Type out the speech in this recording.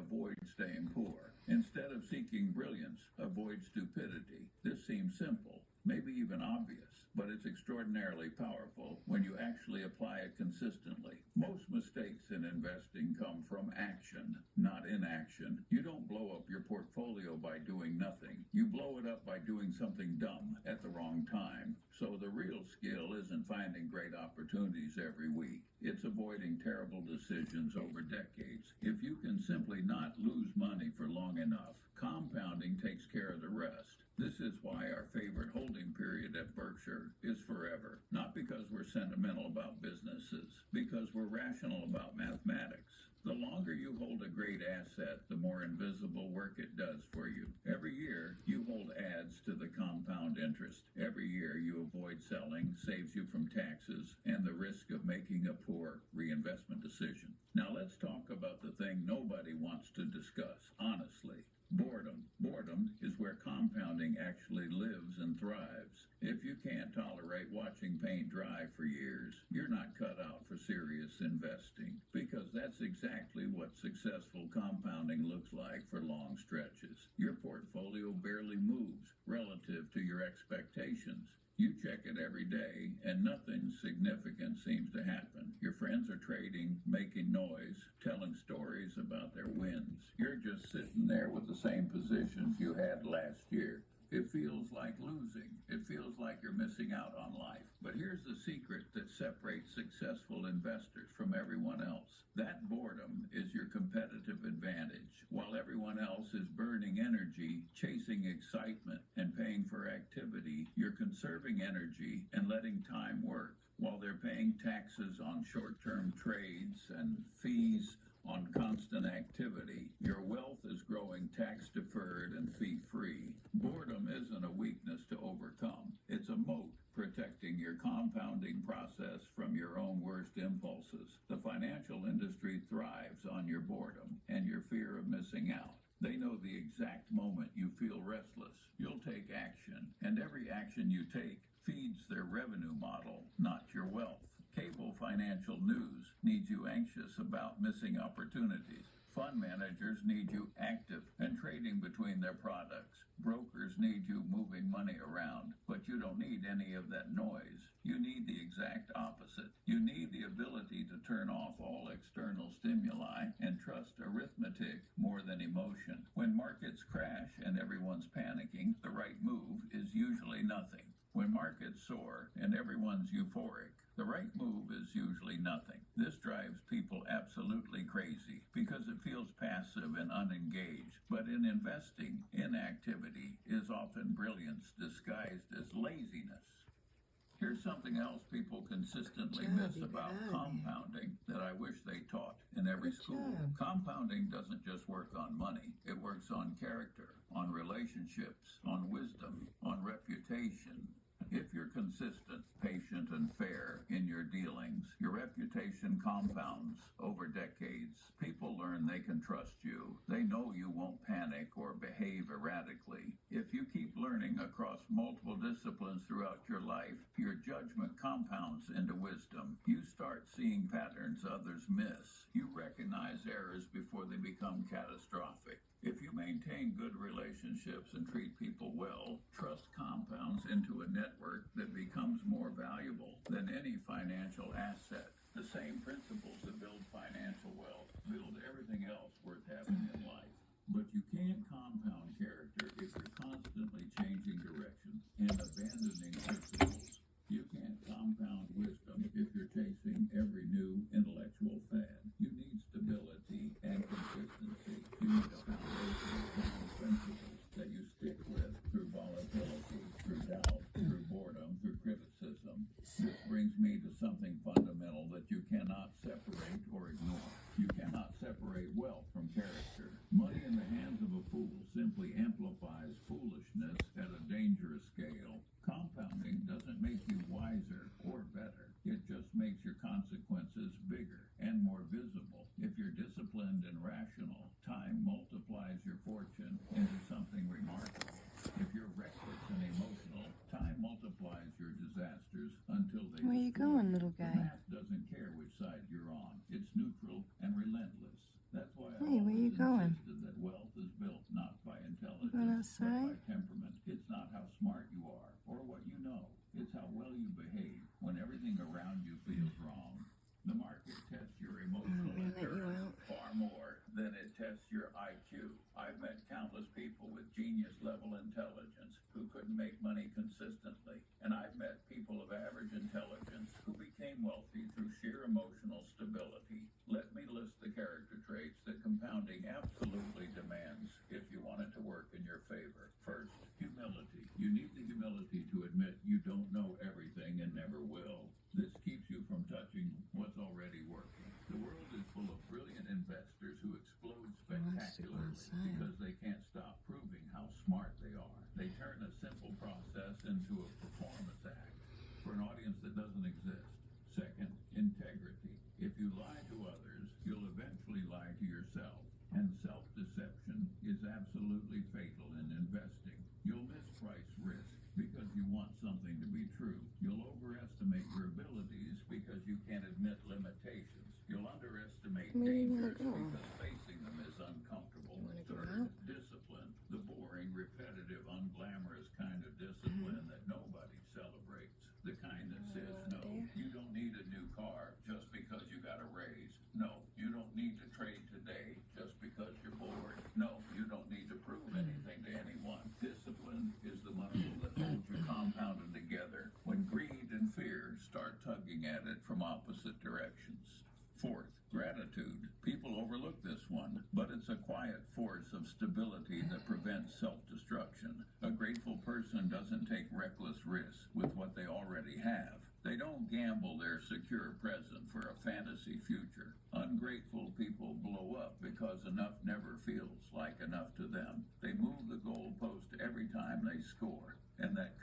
avoid staying poor. Instead of seeking brilliance, avoid stupidity. This seems simple, maybe even obvious, but it's extraordinarily powerful when you actually apply it consistently. Most mistakes in investing come from action, not inaction. You don't blow up your portfolio by doing nothing. You blow it up by doing something dumb at the wrong time. So the real skill isn't finding great opportunities every week. It's avoiding terrible decisions over decades. If you can simply not lose money for long enough, compounding takes care of the rest. This is why our favorite holding period at Berkshire is forever. Not because we're sentimental about businesses, because we're rational about mathematics. The longer you hold a great asset, the more invisible work it does for you. Every year, you hold adds to the compound interest. Every year, you avoid selling, saves you from taxes, and the risk of making a poor reinvestment decision. Now let's talk about the thing nobody wants to discuss, honestly. Boredom. Boredom is where compounding actually lives and thrives. If you can't tolerate watching paint dry for years, you're not cut out for serious investing, because that's exactly what successful compounding looks like for long stretches. Your portfolio barely moves relative to your expectations. You check it every day, and nothing significant seems to happen. Your friends are trading, making noise, telling stories about their wins. You're just sitting there with the same positions you had last year. It feels like losing. It feels like you're missing out on life. But here's the secret that separates successful investors from everyone else. That boredom is your competitive advantage. While everyone else is burning energy, chasing excitement, and paying for activity, you're conserving energy and letting time work. While they're paying taxes on short-term trades and fees on constant activity, your wealth is growing tax-deferred and fee-free. Boredom isn't a weakness to overcome. It's a moat protecting your compounding process from your own worst impulses. The financial industry thrives on your boredom and your fear of missing out. They know the exact moment you feel restless, you'll take action, and every action you take feeds their revenue model, not your wealth. Cable financial news needs you anxious about missing opportunities. Fund managers need you active and trading between their products. Brokers need you moving money around, but you don't need any of that noise. You need the exact opposite. You need the ability to turn off all external stimuli and trust arithmetic more than emotion. When markets crash and everyone's panicking, the right move is usually nothing. When markets soar and everyone's euphoric, the right move is usually nothing. This drives people absolutely crazy because it feels passive and unengaged. But in investing, inactivity is often brilliance disguised as laziness. Here's something else people consistently miss about compounding that I wish they taught in every school. Compounding doesn't just work on money. It works on character, on relationships, on wisdom, on reputation. If you're consistent, patient, and fair in your dealings, your reputation compounds over decades. People learn they can trust you. They know you won't panic or behave erratically. If you keep learning across multiple disciplines throughout your life, your judgment compounds into wisdom. You start seeing patterns others miss. You recognize errors before they become catastrophic. If you maintain good relationships and treat people well, trust compounds into a network that becomes more valuable than any financial asset. The same principles that build financial wealth build everything else worth having in life. But you can't compound character if you're constantly changing direction and abandoning principles. You can't compound wisdom if you're chasing every new intellectual fad. You need stability and consistency. You need a foundation of sound principles that you stick with through volatility, through doubt, through boredom, through criticism. This brings me to something fundamental that you cannot separate or ignore. You cannot separate wealth from character. Money in the hands of a fool simply amplifies foolishness at a dangerous scale. Compounding doesn't make you wiser or better. It just makes your consequences bigger and more visible. If you're disciplined and rational, time multiplies your fortune into something remarkable. If you're reckless and emotional, time multiplies your disasters until they Where you destroy going, you. little The guy? math doesn't care which side you're on. It's neutral and relentless. That's why I Hey, where you going? insisted that wealth is built not by intelligence, Going but outside? by temperament. It's not how smart you are or what you know. It's how well you behave when everything around you feels wrong. The market tests your emotional gonna let you endurance out. far more than it tests your IQ. I've met countless people with genius-level intelligence who couldn't make money consistently, and I've met people of average intelligence who became wealthy through sheer emotional stability. Let me list the character traits that compounding absolutely demands if you want it to work in your favor. First, humility. You need the humility to admit you don't know everything and never will. This keeps you from touching what's already working. The world is full of brilliant investors who explode spectacularly because they can't stop proving how smart they are. They turn a simple process into a performance act for an audience that doesn't exist. Second, integrity. If you lie to others, you'll eventually lie to yourself. And self-deception is absolutely fatal in investing. You'll misprice risk because you want something to be true. You'll overestimate your abilities because you can't admit limitations. You'll underestimate Where do you wanna dangers go? because facing them is uncomfortable. You wanna go Third, out? discipline. The boring, repetitive, unglamorous kind of discipline that nobody celebrates. The kind that says, no, you don't need a new car just because you got a raise. No, you don't need to trade today just because you're bored. No, you don't need to prove anything to anyone. Discipline is the muscle that holds you compounded together when greed and fear start tugging at it from opposite directions. Fourth, gratitude. People overlook this one, but it's a quiet force of stability that prevents self-destruction. A grateful person doesn't take reckless risks with what they already have. They don't gamble their secure present for a fantasy future. Ungrateful people blow up because enough never feels like enough to them. They move the goalpost every time they score. And that